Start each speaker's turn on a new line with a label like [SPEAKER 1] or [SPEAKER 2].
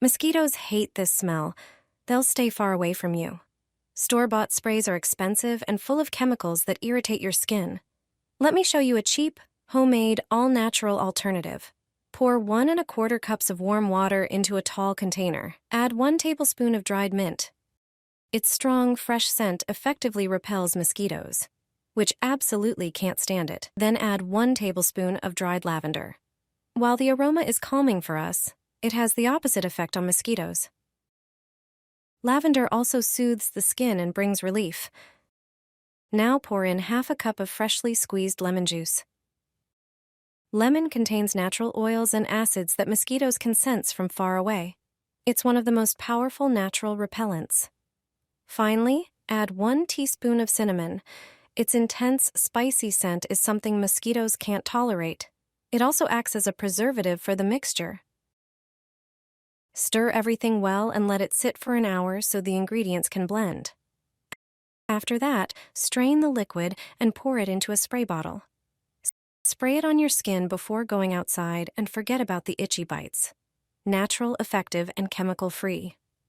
[SPEAKER 1] Mosquitoes hate this smell. They'll stay far away from you. Store-bought sprays are expensive and full of chemicals that irritate your skin. Let me show you a cheap, homemade, all-natural alternative. Pour 1¼ cups of warm water into a tall container. Add 1 tablespoon of dried mint. Its strong, fresh scent effectively repels mosquitoes, which absolutely can't stand it. Then add 1 tablespoon of dried lavender. While the aroma is calming for us, it has the opposite effect on mosquitoes. Lavender also soothes the skin and brings relief. Now pour in ½ cup of freshly squeezed lemon juice. Lemon contains natural oils and acids that mosquitoes can sense from far away. It's one of the most powerful natural repellents. Finally, add 1 teaspoon of cinnamon. Its intense, spicy scent is something mosquitoes can't tolerate. It also acts as a preservative for the mixture. Stir everything well and let it sit for an hour so the ingredients can blend. After that, strain the liquid and pour it into a spray bottle. Spray it on your skin before going outside and forget about the itchy bites. Natural, effective, and chemical-free.